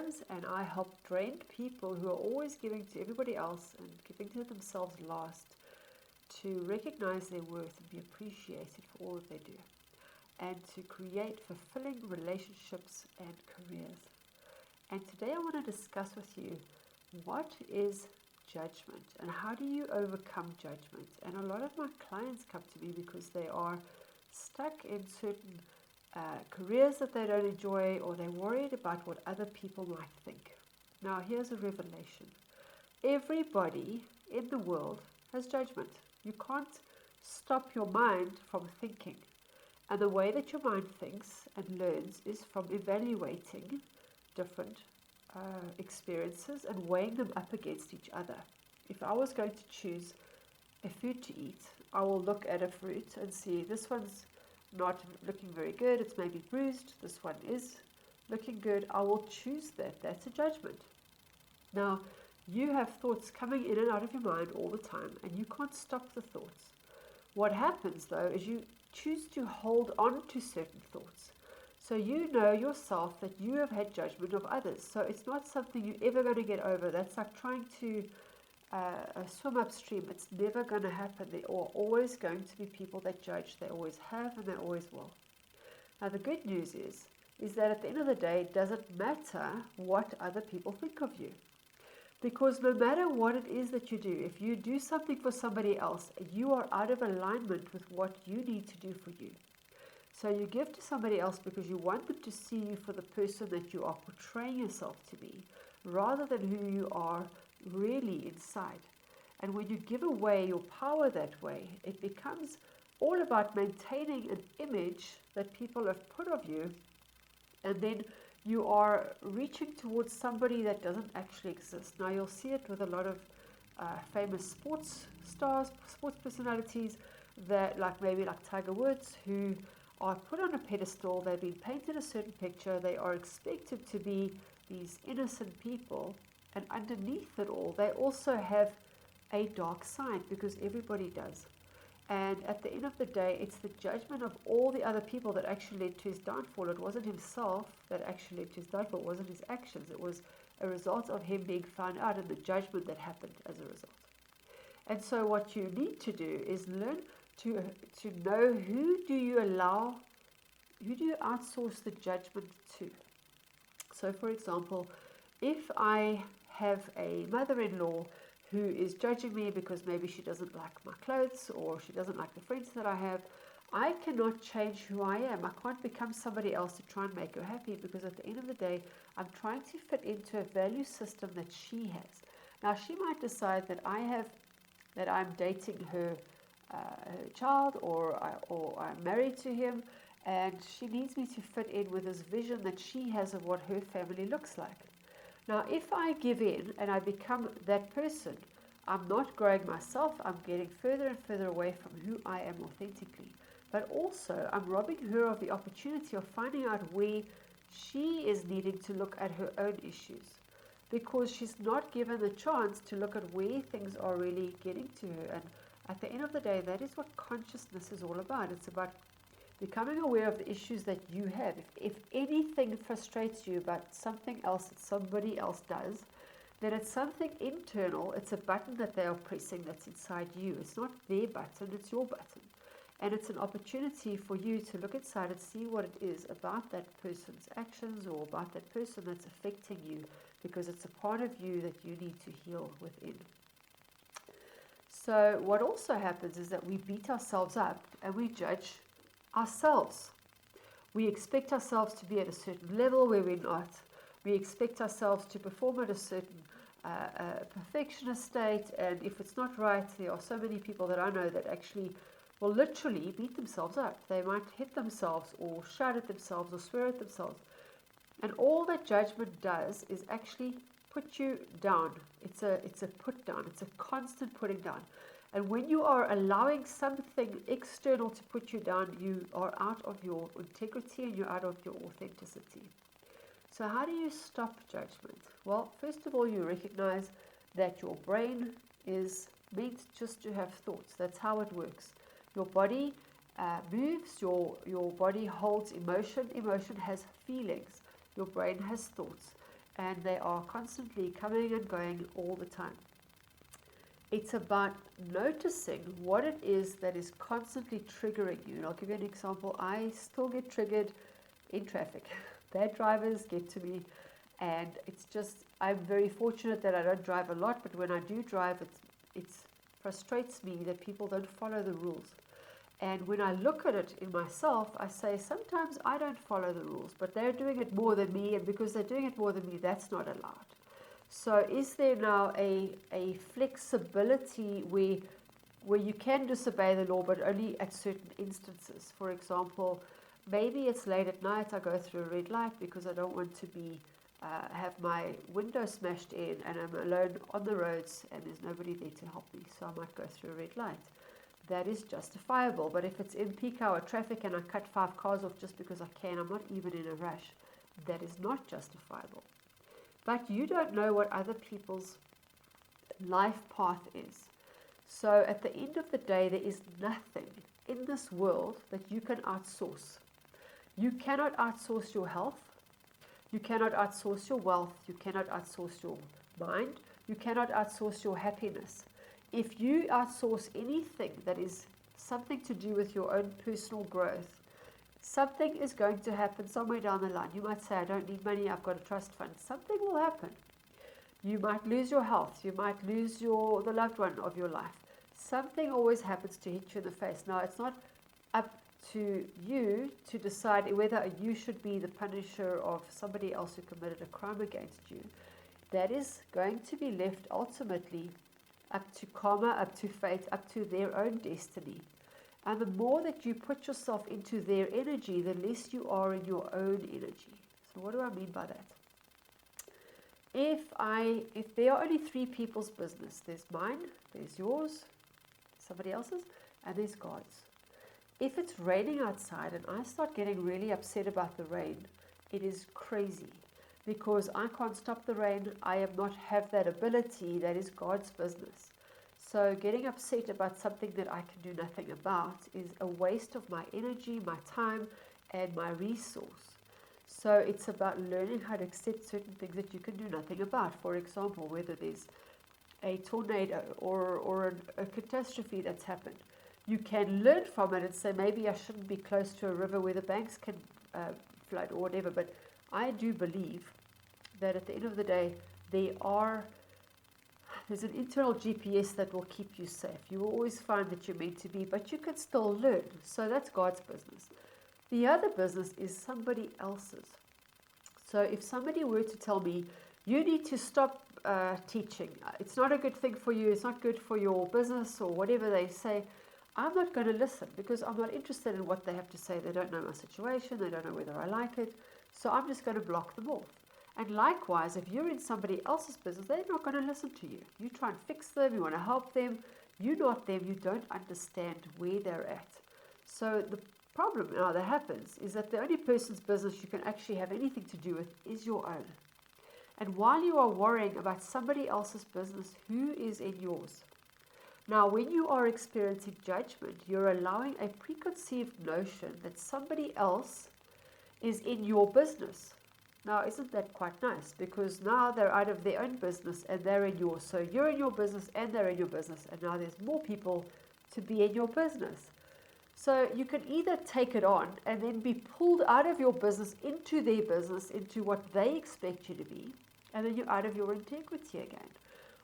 years, and I help drained people who are always giving to everybody else and giving to themselves last to recognize their worth and be appreciated for all that they do, and to create fulfilling relationships and careers. And today I want to discuss with you what is judgment and how do you overcome judgment. And a lot of my clients come to me because they are stuck in certain careers that they don't enjoy, or they're worried about what other people might think. Now here's a revelation. Everybody in the world has judgment. You can't stop your mind from thinking. And the way that your mind thinks and learns is from evaluating different experiences and weighing them up against each other. If I was going to choose a food to eat, I will look at a fruit and see this one's not looking very good, it's maybe bruised, this one is looking good, I will choose that. That's a judgment. Now, you have thoughts coming in and out of your mind all the time, and you can't stop the thoughts. What happens though is you choose to hold on to certain thoughts. So you know yourself that you have had judgment of others. So it's not something you're ever going to get over. That's like trying to swim upstream. It's never going to happen. There are always going to be people that judge. They always have and they always will. Now the good news is that at the end of the day, it doesn't matter what other people think of you. Because no matter what it is that you do, if you do something for somebody else, you are out of alignment with what you need to do for you. So you give to somebody else because you want them to see you for the person that you are portraying yourself to be, rather than who you are really inside. And when you give away your power that way, it becomes all about maintaining an image that people have put of you, and then you are reaching towards somebody that doesn't actually exist. Now you'll see it with a lot of famous sports stars, sports personalities, that maybe like Tiger Woods, who are put on a pedestal. They've been painted a certain picture. They are expected to be these innocent people, and underneath it all, they also have a dark side, because everybody does. And at the end of the day, it's the judgment of all the other people that actually led to his downfall. It wasn't himself that actually led to his downfall. It wasn't his actions. It was a result of him being found out and the judgment that happened as a result. And so what you need to do is learn to know who do you outsource the judgment to. So for example, if I have a mother-in-law who is judging me because maybe she doesn't like my clothes, or she doesn't like the friends that I have, I cannot change who I am. I can't become somebody else to try and make her happy, because at the end of the day, I'm trying to fit into a value system that she has. Now, she might decide that I'm dating her child, or I'm married to him, and she needs me to fit in with this vision that she has of what her family looks like. Now, if I give in and I become that person, I'm not growing myself. I'm getting further and further away from who I am authentically. But also, I'm robbing her of the opportunity of finding out where she is needing to look at her own issues, because she's not given the chance to look at where things are really getting to her. And at the end of the day, that is what consciousness is all about. It's about becoming aware of the issues that you have. If anything frustrates you about something else that somebody else does, then it's something internal. It's a button that they are pressing that's inside you. It's not their button, it's your button. And it's an opportunity for you to look inside and see what it is about that person's actions, or about that person that's affecting you, because it's a part of you that you need to heal within. So what also happens is that we beat ourselves up and we judge ourselves. We expect ourselves to be at a certain level where we're not. We expect ourselves to perform at a certain perfectionist state, and if it's not right, there are so many people that I know that actually will literally beat themselves up. They might hit themselves, or shout at themselves, or swear at themselves. And all that judgment does is actually put you down. It's a put down. It's a constant putting down. And when you are allowing something external to put you down, you are out of your integrity and you're out of your authenticity. So how do you stop judgment? Well, first of all, you recognize that your brain is meant just to have thoughts. That's how it works. Your body moves, your body holds emotion. Emotion has feelings. Your brain has thoughts. and they are constantly coming and going all the time. It's about noticing what it is that is constantly triggering you. And I'll give you an example. I still get triggered in traffic. Bad drivers get to me, and it's just, I'm very fortunate that I don't drive a lot, but when I do drive, it frustrates me that people don't follow the rules. And when I look at it in myself, I say, sometimes I don't follow the rules, but they're doing it more than me, and because they're doing it more than me, that's not allowed. So is there now a flexibility where you can disobey the law, but only at certain instances? For example, maybe it's late at night, I go through a red light because I don't want to be have my window smashed in, and I'm alone on the roads and there's nobody there to help me, so I might go through a red light. That is justifiable. But if it's in peak hour traffic and I cut 5 cars off just because I can, I'm not even in a rush, that is not justifiable. But you don't know what other people's life path is. So at the end of the day, there is nothing in this world that you can outsource. You cannot outsource your health. You cannot outsource your wealth. You cannot outsource your mind. You cannot outsource your happiness. If you outsource anything that is something to do with your own personal growth, something is going to happen somewhere down the line. You might say, I don't need money, I've got a trust fund. Something will happen. You might lose your health. You might lose the loved one of your life. Something always happens to hit you in the face. Now, it's not up to you to decide whether you should be the punisher of somebody else who committed a crime against you. That is going to be left ultimately up to karma, up to fate, up to their own destiny. And the more that you put yourself into their energy, the less you are in your own energy. So what do I mean by that? If there are only 3 people's business, there's mine, there's yours, somebody else's, and there's God's. If it's raining outside and I start getting really upset about the rain, it is crazy, because I can't stop the rain. I am not have that ability. That is God's business. So getting upset about something that I can do nothing about is a waste of my energy, my time, and my resource. So it's about learning how to accept certain things that you can do nothing about. For example, whether there's a tornado or a catastrophe that's happened, you can learn from it and say, maybe I shouldn't be close to a river where the banks can flood or whatever. But I do believe that at the end of the day, there's an internal GPS that will keep you safe. You will always find that you're meant to be, but you can still learn. So that's God's business. The other business is somebody else's. So if somebody were to tell me, you need to stop teaching, it's not a good thing for you, it's not good for your business, or whatever they say, I'm not going to listen, because I'm not interested in what they have to say. They don't know my situation, they don't know whether I like it, so I'm just going to block them off. And likewise, if you're in somebody else's business, they're not going to listen to you. You try and fix them, you want to help them, you're not them, you don't understand where they're at. So the problem now that happens is that the only person's business you can actually have anything to do with is your own. And while you are worrying about somebody else's business, who is in yours? Now, when you are experiencing judgment, you're allowing a preconceived notion that somebody else is in your business. Now, isn't that quite nice? Because now they're out of their own business and they're in yours. So you're in your business and they're in your business. And now there's more people to be in your business. So you can either take it on and then be pulled out of your business into their business, into what they expect you to be, and then you're out of your integrity again.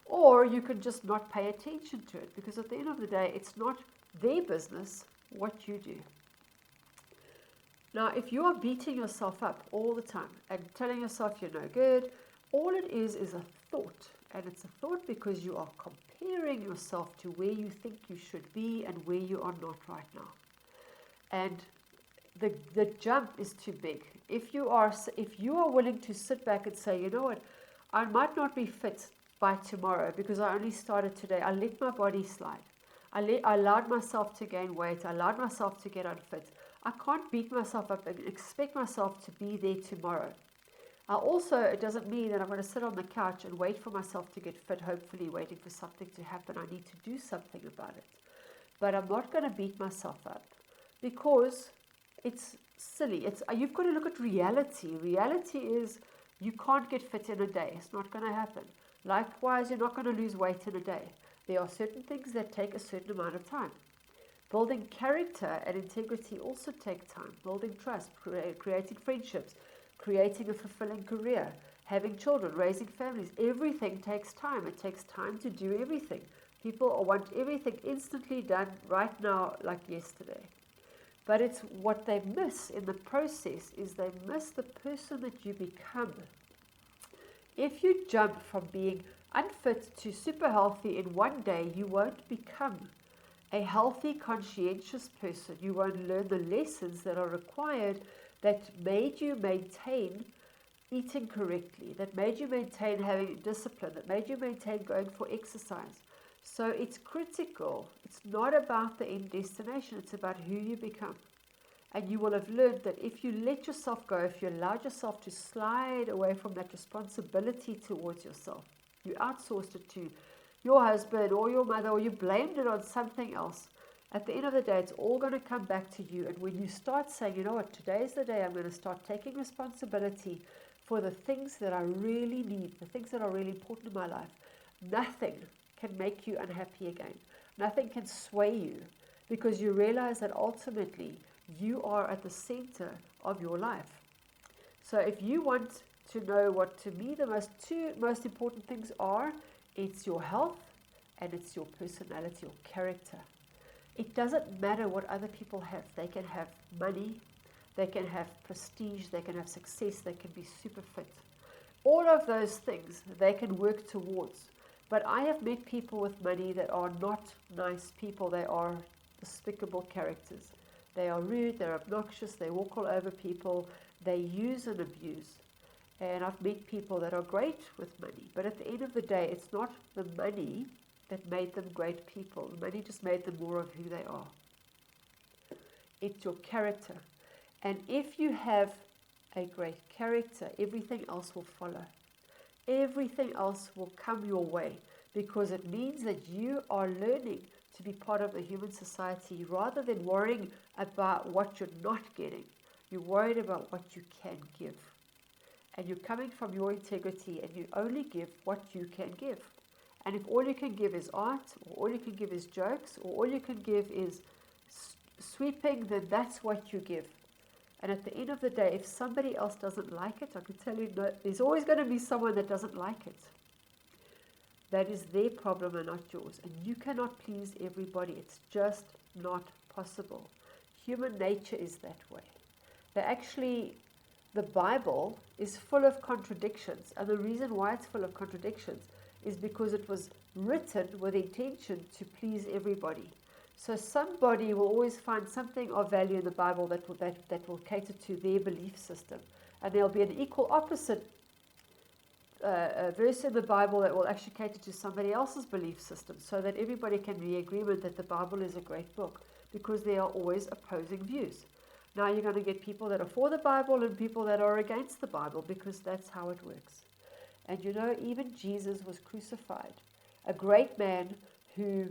Or you can just not pay attention to it, because at the end of the day, it's not their business what you do. Now, if you are beating yourself up all the time and telling yourself you're no good, all it is a thought. And it's a thought because you are comparing yourself to where you think you should be and where you are not right now. And the jump is too big. If you are willing to sit back and say, you know what, I might not be fit by tomorrow because I only started today. I let my body slide. I allowed myself to gain weight. I allowed myself to get unfit. I can't beat myself up and expect myself to be there tomorrow. It doesn't mean that I'm going to sit on the couch and wait for myself to get fit, hopefully waiting for something to happen. I need to do something about it. But I'm not going to beat myself up because it's silly. You've got to look at reality. Reality is You can't get fit in a day. It's not going to happen. Likewise, you're not going to lose weight in a day. There are certain things that take a certain amount of time. Building character and integrity also take time. Building trust, creating friendships, creating a fulfilling career, having children, raising families. Everything takes time. It takes time to do everything. People want everything instantly done right now, like yesterday. But it's what they miss in the process is they miss the person that you become. If you jump from being unfit to super healthy in one day, you won't become a healthy, conscientious person. You won't learn the lessons that are required that made you maintain eating correctly, that made you maintain having discipline, that made you maintain going for exercise. So it's critical. It's not about the end destination. It's about who you become. And you will have learned that if you let yourself go, if you allowed yourself to slide away from that responsibility towards yourself, you outsourced it to your husband or your mother, or you blamed it on something else, at the end of the day, it's all going to come back to you. And when you start saying, you know what, today's the day I'm going to start taking responsibility for the things that I really need, the things that are really important in my life, nothing can make you unhappy again. Nothing can sway you, because you realize that ultimately you are at the center of your life. So if you want to know what to me the two most important things are, it's your health and it's your personality or character. It doesn't matter what other people have. They can have money, they can have prestige, they can have success, they can be super fit. All of those things they can work towards. But I have met people with money that are not nice people. They are despicable characters. They are rude, they're obnoxious, they walk all over people, they use and abuse. And I've met people that are great with money. But at the end of the day, it's not the money that made them great people. The money just made them more of who they are. It's your character. And if you have a great character, everything else will follow. Everything else will come your way, because it means that you are learning to be part of the human society rather than worrying about what you're not getting. You're worried about what you can give. And you're coming from your integrity, and you only give what you can give. And if all you can give is art, or all you can give is jokes, or all you can give is sweeping, then that's what you give. And at the end of the day, if somebody else doesn't like it, I can tell you there's always going to be someone that doesn't like it. That is their problem and not yours. And you cannot please everybody. It's just not possible. Human nature is that way. The Bible is full of contradictions. And the reason why it's full of contradictions is because it was written with intention to please everybody. So somebody will always find something of value in the Bible that will cater to their belief system. And there'll be an equal opposite verse in the Bible that will actually cater to somebody else's belief system, so that everybody can be in agreement that the Bible is a great book, because there are always opposing views. Now you're going to get people that are for the Bible and people that are against the Bible, because that's how it works. And you know, even Jesus was crucified. A great man who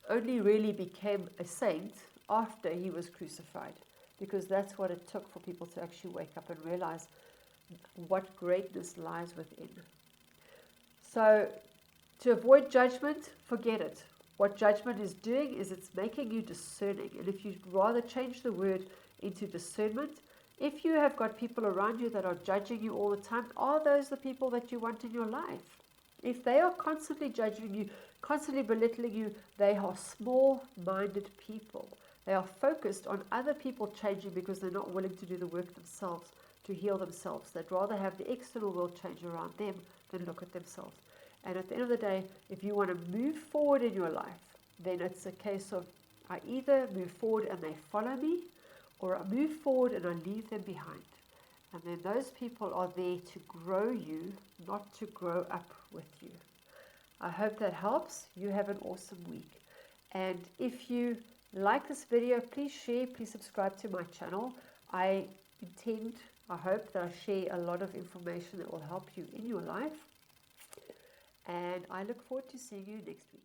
only really became a saint after he was crucified, because that's what it took for people to actually wake up and realize what greatness lies within. So to avoid judgment, forget it. What judgment is doing is it's making you discerning. And if you'd rather change the word into discernment, if you have got people around you that are judging you all the time, are those the people that you want in your life? If they are constantly judging you, constantly belittling you, they are small-minded people. They are focused on other people changing because they're not willing to do the work themselves to heal themselves. They'd rather have the external world change around them than look at themselves. And at the end of the day, if you want to move forward in your life, then it's a case of I either move forward and they follow me, or I move forward and I leave them behind. And then those people are there to grow you, not to grow up with you. I hope that helps. You have an awesome week. And if you like this video, please share, please subscribe to my channel. I hope that I share a lot of information that will help you in your life. And I look forward to seeing you next week.